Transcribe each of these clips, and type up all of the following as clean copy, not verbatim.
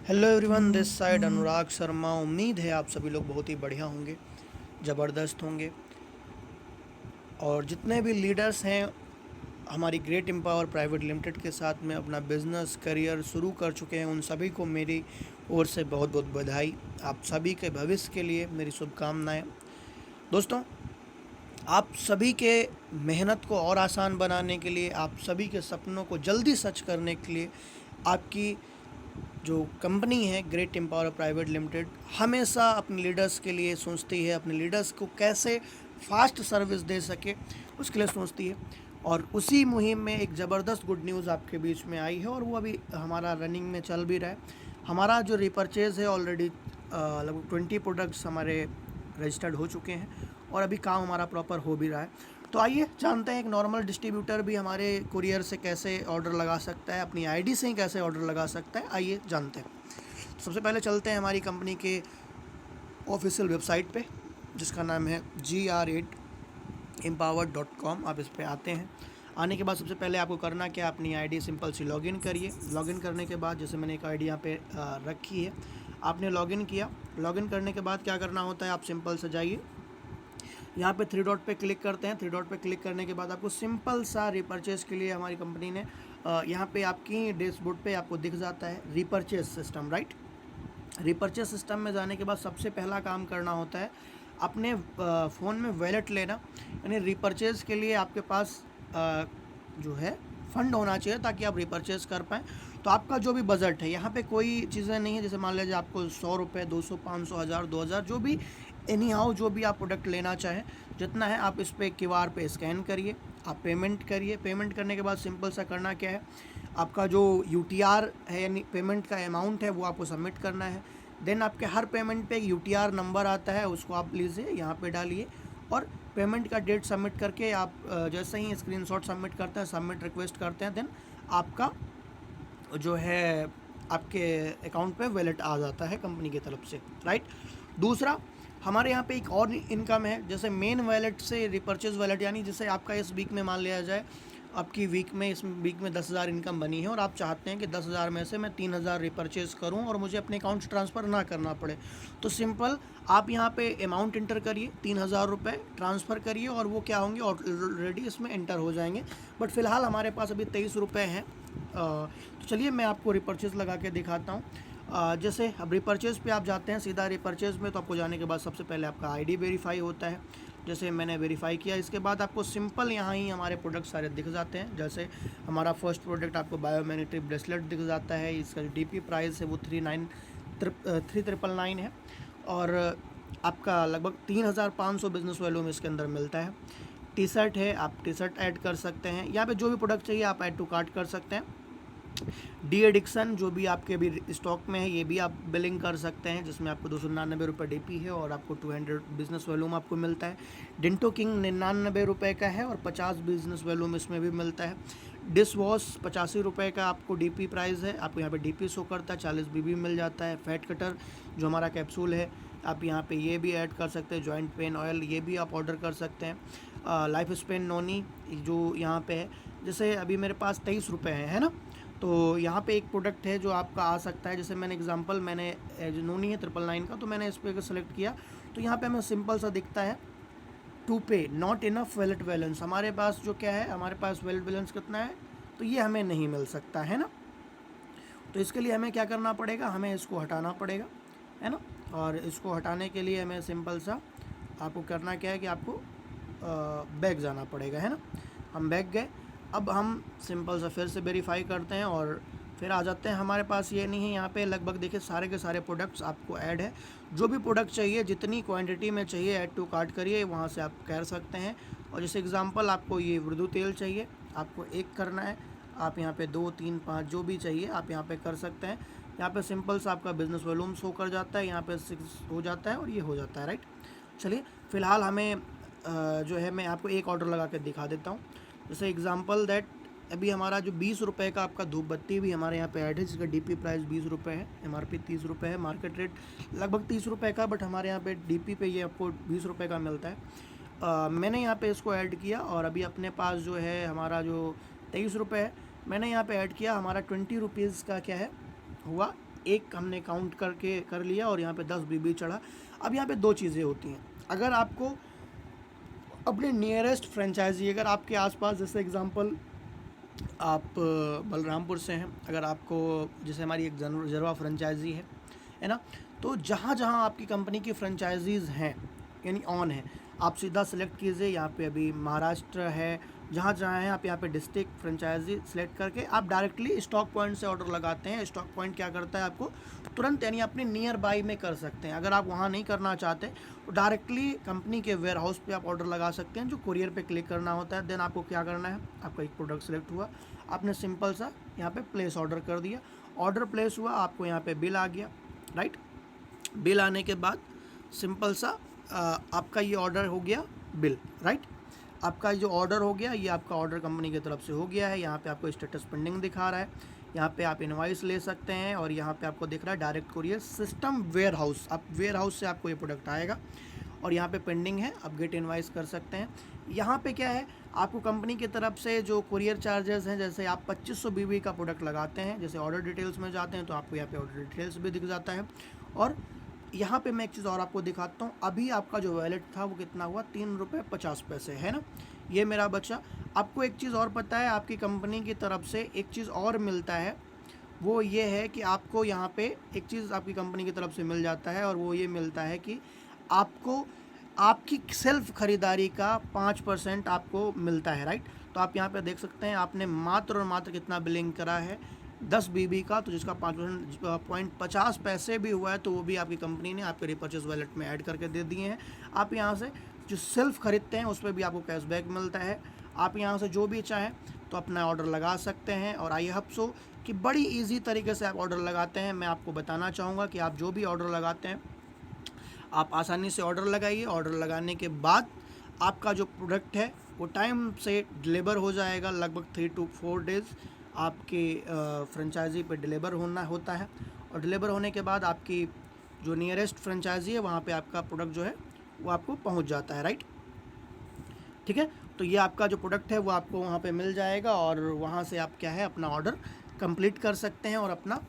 Hello everyone, this side Anurag Sharma. उम्मीद है आप सभी लोग बहुत ही बढ़िया होंगे, ज़बरदस्त होंगे। और जितने भी लीडर्स हैं हमारी ग्रेट एम्पावर प्राइवेट लिमिटेड के साथ में अपना बिजनेस करियर शुरू कर चुके हैं, उन सभी को मेरी ओर से बहुत बहुत बधाई। आप सभी के भविष्य के लिए मेरी शुभकामनाएं। दोस्तों, आप सभी के मेहनत को और आसान बनाने के लिए, आप सभी के सपनों को जल्दी सच करने के लिए, आपकी जो कंपनी है ग्रेट एम्पावर प्राइवेट लिमिटेड हमेशा अपने लीडर्स के लिए सोचती है, अपने लीडर्स को कैसे फास्ट सर्विस दे सके उसके लिए सोचती है। और उसी मुहिम में एक ज़बरदस्त गुड न्यूज़ आपके बीच में आई है और वो अभी हमारा रनिंग में चल भी रहा है। हमारा जो रिपर्चेज़ है ऑलरेडी लगभग 20 प्रोडक्ट्स हमारे रजिस्टर्ड हो चुके हैं और अभी काम हमारा प्रॉपर हो भी रहा है। तो आइए जानते हैं एक नॉर्मल डिस्ट्रीब्यूटर भी हमारे कुरियर से कैसे ऑर्डर लगा सकता है, अपनी आईडी से ही कैसे ऑर्डर लगा सकता है। आइए जानते हैं। सबसे पहले चलते हैं हमारी कंपनी के ऑफिशियल वेबसाइट पे, जिसका नाम है gr8empowered.com। आप इस पर आते हैं। आने के बाद सबसे पहले आपको करना क्या, अपनी आईडी सिंपल सी लॉगिन करिए। लॉगिन करने के बाद जैसे मैंने एक आईडी यहाँ पे रखी है, आपने लॉगिन किया। लॉगिन करने के बाद क्या करना होता है, आप सिंपल से जाइए, यहाँ पे थ्री डॉट पे क्लिक करते हैं। थ्री डॉट पे क्लिक करने के बाद आपको सिंपल सा रिपर्चेज के लिए हमारी कंपनी ने यहाँ पे आपकी डैशबोर्ड पे आपको दिख जाता है repurchase system, right. Repurchase system में जाने के बाद सबसे पहला काम करना होता है अपने फ़ोन में वैलेट लेना। यानी रिपर्चेज के लिए आपके पास जो है फंड होना चाहिए ताकि आप रिपर्चेज कर पाएँ। तो आपका जो भी बजट है, यहाँ पे कोई चीज़ें नहीं है, जैसे मान लीजिए आपको 100 रुपये, 200, 500, 1000, 2000, जो भी एनी हाउ जो भी आप प्रोडक्ट लेना चाहें, जितना है आप इस पर क्यूआर पे स्कैन करिए, आप पेमेंट करिए। पेमेंट करने के बाद सिंपल सा करना क्या है, आपका जो यूटीआर है यानी पेमेंट का अमाउंट है वो आपको सबमिट करना है। देन आपके हर पेमेंट पे एक यूटीआर नंबर आता है, उसको आप लीजिए, यहाँ पे डालिए और पेमेंट का डेट सबमिट करके आप जैसे ही स्क्रीनशॉट सबमिट करते हैं, सबमिट रिक्वेस्ट करते हैं, देन आपका जो है आपके अकाउंट पे वैलेट आ जाता है कंपनी की तरफ से, राइट। दूसरा, हमारे यहाँ पे एक और इनकम है, जैसे मेन वैलेट से रिपर्चेज वैलेट, यानी जैसे आपका इस वीक में मान लिया जाए आपकी इस वीक में 10,000 इनकम बनी है और आप चाहते हैं कि 10,000 में से मैं 3,000 रिपर्चेज करूं और मुझे अपने अकाउंट से ट्रांसफ़र ना करना पड़े। तो सिंपल आप यहाँ पे अमाउंट इंटर करिए, 3,000 रुपये ट्रांसफ़र करिए और वो क्या होंगे, ऑलरेडी इसमें एंटर हो जाएंगे। बट फ़िलहाल हमारे पास अभी 23 रुपये हैं। तो चलिए मैं आपको रिपर्चेज लगा के दिखाता हूँ। जैसे अब रिपर्चेज़ पे आप जाते हैं सीधा रिपर्चेज़ में, तो आपको जाने के बाद सबसे पहले आपका आईडी वेरीफाई होता है। जैसे मैंने वेरीफाई किया, इसके बाद आपको सिंपल यहाँ ही हमारे प्रोडक्ट सारे दिख जाते हैं। जैसे हमारा फर्स्ट प्रोडक्ट आपको बायोमेट्रिक ब्रेसलेट दिख जाता है, इसका जो डीपी प्राइस है वो 3,999 है और आपका लगभग 3,500 बिजनेस वैल्यू में इसके अंदर मिलता है। टी शर्ट है, आप टी शर्ट ऐड कर सकते हैं। यहाँ पे जो भी प्रोडक्ट चाहिए आप ऐड टू कार्ट कर सकते हैं। डी एडिक्शन जो भी आपके अभी स्टॉक में है, ये भी आप बिलिंग कर सकते हैं, जिसमें आपको 299 रुपये डीपी है और आपको 200 बिजनेस वैल्यू में आपको मिलता है। डिंटो किंग 99 रुपये का है और 50 बिजनेस वैल्यू में इसमें भी मिलता है। डिश वॉश 85 रुपये का आपको डीपी प्राइस है, आपको यहाँ पे डीपी शो करता है, 40 बीबी मिल जाता है। फैट कटर जो हमारा कैप्सूल है, आप यहाँ पे ये भी ऐड कर सकते हैं। जॉइंट पेन ऑयल ये भी आप ऑर्डर कर सकते हैं। लाइफ स्पेन नोनी जो यहाँ पे है, जैसे अभी मेरे पास 23 रुपये है ना, तो यहाँ पे एक प्रोडक्ट है जो आपका आ सकता है। जैसे मैंने एग्जांपल जो नोनी है 999 का, तो मैंने इस पर सेलेक्ट किया, तो यहाँ पे हमें सिंपल सा दिखता है टू पे नॉट इनफ वैलेट बैलेंस। हमारे पास जो क्या है, हमारे पास वैलेट बैलेंस कितना है, तो ये हमें नहीं मिल सकता है ना। तो इसके लिए हमें क्या करना पड़ेगा, हमें इसको हटाना पड़ेगा, है ना। और इसको हटाने के लिए हमें सिंपल सा आपको करना क्या है कि आपको बैक जाना पड़ेगा, है ना। हम बैक गए, अब हम सिंपल सा फिर से वेरीफाई करते हैं और फिर आ जाते हैं। हमारे पास ये नहीं है, यहाँ पे लगभग देखिए सारे के सारे प्रोडक्ट्स आपको ऐड है। जो भी प्रोडक्ट चाहिए, जितनी क्वांटिटी में चाहिए, ऐड टू कार्ट करिए, वहाँ से आप कर सकते हैं। और जैसे एग्जांपल आपको ये वृद्धु तेल चाहिए, आपको एक करना है, आप यहाँ पे 2, 3, 5 जो भी चाहिए आप यहाँ पे कर सकते हैं। यहाँ पे सिंपल सा आपका बिजनेस वॉल्यूम शो कर जाता है, यहाँ पे 6 हो जाता है और ये हो जाता है, राइट। चलिए फ़िलहाल हमें जो है मैं आपको एक ऑर्डर लगा के दिखा देता हूँ। जैसे एग्जांपल दैट अभी हमारा जो 20 रुपये का आपका धूप बत्ती भी हमारे यहाँ पे ऐड है, जिसका डीपी प्राइस 20 रुपये है, एमआरपी 30 रुपये है, मार्केट रेट लगभग 30 रुपये का, बट हमारे यहाँ पे डीपी पे ये आपको 20 रुपये का मिलता है। मैंने यहाँ पे इसको ऐड किया और अभी अपने पास जो है हमारा जो 23 रुपये है, मैंने यहाँ पे ऐड किया, हमारा 20 रुपीज़ का क्या है हुआ एक हमने काउंट करके कर लिया और यहाँ पे 10 बीबी चढ़ा। अब यहाँ पे दो चीज़ें होती हैं, अगर आपको अपने नियरेस्ट फ्रेंचाइजी, अगर आपके आसपास, जैसे एग्जांपल आप बलरामपुर से हैं, अगर आपको, जैसे हमारी एक जरवा फ्रेंचाइजी है ना, तो जहाँ जहाँ आपकी कंपनी की फ्रेंचाइजीज़ हैं यानी ऑन है, आप सीधा सेलेक्ट कीजिए। यहाँ पे अभी महाराष्ट्र है, जहाँ जहाँ है आप यहाँ पे डिस्ट्रिक्ट फ्रेंचाइजी सेलेक्ट करके आप डायरेक्टली स्टॉक पॉइंट से ऑर्डर लगाते हैं। स्टॉक पॉइंट क्या करता है, आपको तुरंत यानी अपने नियर बाई में कर सकते हैं। अगर आप वहाँ नहीं करना चाहते तो डायरेक्टली कंपनी के वेयर हाउस पे आप ऑर्डर लगा सकते हैं, जो कुरियर पे क्लिक करना होता है। देन आपको क्या करना है, आपका एक प्रोडक्ट सेलेक्ट हुआ, आपने सिंपल सा यहाँ पे प्लेस ऑर्डर कर दिया, ऑर्डर प्लेस हुआ, आपको यहाँ पे बिल आ गया, राइट। बिल आने के बाद सिंपल सा आपका ये ऑर्डर हो गया बिल, राइट। आपका जो ऑर्डर हो गया, ये आपका ऑर्डर कंपनी की तरफ से हो गया है। यहाँ पे आपको स्टेटस पेंडिंग दिखा रहा है, यहाँ पे आप इनवॉइस ले सकते हैं, और यहाँ पे आपको दिख रहा है direct courier system warehouse. आप वेयर हाउस से आपको ये प्रोडक्ट आएगा और यहाँ पे पेंडिंग है, आप गेट इनवॉइस कर सकते हैं। यहाँ पे क्या है, आपको कंपनी की तरफ से जो कुरियर चार्जेस हैं, जैसे आप 2500 बीबी का प्रोडक्ट लगाते हैं, जैसे ऑर्डर डिटेल्स में जाते हैं तो आपको यहाँ पे ऑर्डर डिटेल्स भी दिख जाता है। और यहाँ पे मैं एक चीज़ और आपको दिखाता हूँ, अभी आपका जो वैलेट था वो कितना हुआ, 3 रुपये 50 पैसे, है ना, ये मेरा बचा। आपको एक चीज़ और पता है, आपकी कंपनी की तरफ से एक चीज़ और मिलता है, वो ये है कि आपको यहाँ पे एक चीज़ आपकी कंपनी की तरफ से मिल जाता है, और वो ये मिलता है कि आपको आपकी सेल्फ खरीदारी का 5% आपको मिलता है, राइट। तो आप यहाँ पे देख सकते हैं, आपने मात्र और मात्र कितना बिलिंग करा है, 10 बीबी का, तो जिसका 5.50 भी हुआ है, तो वो भी आपकी कंपनी ने आपके रिपर्चेज वॉलेट में ऐड करके दे दिए हैं। आप यहाँ से जो सेल्फ खरीदते हैं उस पर भी आपको कैशबैक मिलता है। आप यहाँ से जो भी चाहें तो अपना ऑर्डर लगा सकते हैं, और आई होप सो कि बड़ी इजी तरीके से आप ऑर्डर लगाते हैं। मैं आपको बताना चाहूँगा कि आप जो भी ऑर्डर लगाते हैं, आप आसानी से ऑर्डर लगाइए। ऑर्डर लगाने के बाद आपका जो प्रोडक्ट है वो टाइम से डिलीवर हो जाएगा, लगभग 3 to 4 डेज़ आपके फ्रेंचाइजी पे डिलीवर होता है, और डिलीवर होने के बाद आपकी जो नियरेस्ट फ्रेंचाइजी है वहाँ पे आपका प्रोडक्ट जो है वो आपको पहुँच जाता है, राइट। ठीक है, तो ये आपका जो प्रोडक्ट है वो आपको वहाँ पे मिल जाएगा, और वहाँ से आप क्या है अपना ऑर्डर कंप्लीट कर सकते हैं और अपना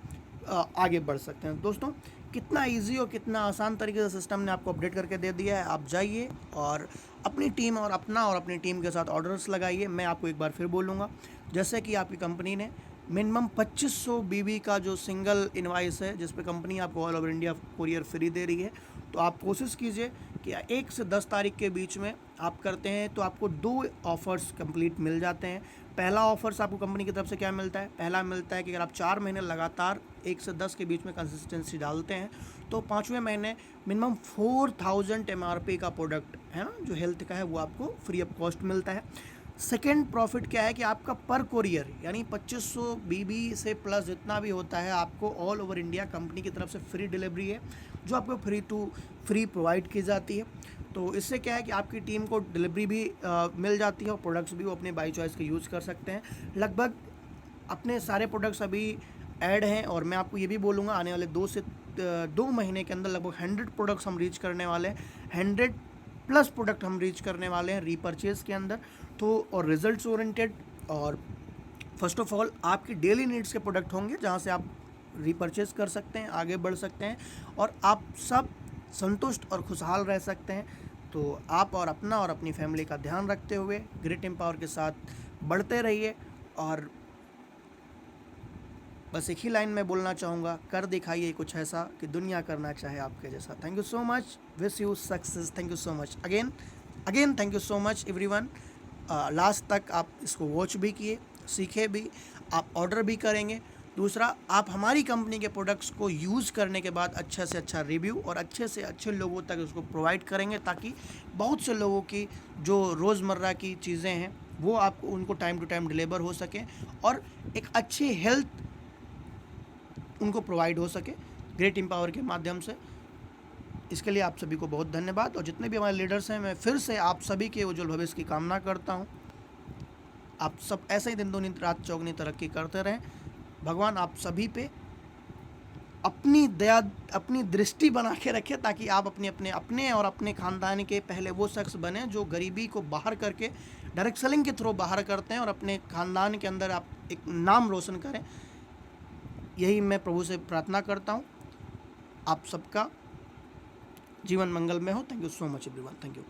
आगे बढ़ सकते हैं। दोस्तों, कितना इजी और कितना आसान तरीके से सिस्टम ने आपको अपडेट करके दे दिया है। आप जाइए और अपनी टीम और अपनी टीम के साथ ऑर्डर्स लगाइए। मैं आपको एक बार फिर बोलूँगा, जैसे कि आपकी कंपनी ने मिनिमम 2500 बीबी का जो सिंगल इनवाइस है, जिस पे कंपनी आपको all over India courier free दे रही है, तो आप कोशिश कीजिए कि 1 से 10 तारीख के बीच में आप करते हैं तो आपको 2 ऑफ़र्स कंप्लीट मिल जाते हैं। पहला ऑफ़र्स आपको कंपनी की तरफ से क्या मिलता है, पहला मिलता है कि अगर आप 4 महीने लगातार 1 से 10 के बीच में कंसिस्टेंसी डालते हैं तो 5वें महीने मिनिमम 4000 MRP का प्रोडक्ट है ना, जो हेल्थ का है, वो आपको फ्री ऑफ कॉस्ट मिलता है। सेकेंड प्रॉफिट क्या है कि आपका पर कुरियर यानी 2500 बीबी से प्लस जितना भी होता है, आपको ऑल ओवर इंडिया कंपनी की तरफ से फ्री डिलीवरी है, जो आपको फ्री प्रोवाइड की जाती है। तो इससे क्या है कि आपकी टीम को डिलीवरी भी मिल जाती है, और प्रोडक्ट्स भी वो अपने बाई चॉइस के यूज़ कर सकते हैं। लगभग अपने सारे प्रोडक्ट्स अभी ऐड हैं, और मैं आपको ये भी बोलूँगा आने वाले 2 महीने के अंदर लगभग 100 प्रोडक्ट्स हम रीच करने वाले हैं, 100+ प्रोडक्ट हम रीच करने वाले हैं रीपर्चेज़ के अंदर। तो और रिजल्ट्स ओरिएंटेड, और फर्स्ट ऑफ ऑल आपकी डेली नीड्स के प्रोडक्ट होंगे, जहाँ से आप रीपर्चेज़ कर सकते हैं, आगे बढ़ सकते हैं, और आप सब संतुष्ट और खुशहाल रह सकते हैं। तो आप और अपनी फैमिली का ध्यान रखते हुए ग्रेट एम्पावर के साथ बढ़ते रहिए, और बस एक ही लाइन में बोलना चाहूँगा, कर दिखाइए कुछ ऐसा कि दुनिया करना चाहे आपके जैसा। Thank you so much, wish you success. Thank you so much again thank you so much everyone. Last तक आप इसको वॉच भी किए, सीखे भी, आप ऑर्डर भी करेंगे। दूसरा, आप हमारी कंपनी के प्रोडक्ट्स को यूज़ करने के बाद अच्छा से अच्छा रिव्यू और अच्छे से अच्छे लोगों तक उसको प्रोवाइड करेंगे, ताकि बहुत से लोगों की जो रोज़मर्रा की चीज़ें हैं वो आपको उनको टाइम टू टाइम डिलीवर हो सके, और एक अच्छी हेल्थ उनको प्रोवाइड हो सके ग्रेट एम्पावर के माध्यम से। इसके लिए आप सभी को बहुत धन्यवाद, और जितने भी हमारे लीडर्स हैं, मैं फिर से आप सभी के उज्जवल भविष्य की कामना करता हूँ। आप सब ऐसे ही दिन दूनी रात चौगनी तरक्की करते रहें। भगवान आप सभी पे अपनी दया, अपनी दृष्टि बना के रखे, ताकि आप अपने और अपने ख़ानदान के पहले वो शख्स बने जो गरीबी को बाहर करके डायरेक्ट सेलिंग के थ्रू बाहर करते हैं, और अपने ख़ानदान के अंदर आप एक नाम रोशन करें। यही मैं प्रभु से प्रार्थना करता हूँ। आप सबका जीवन मंगलमय हो। Thank you so much everyone. Thank you.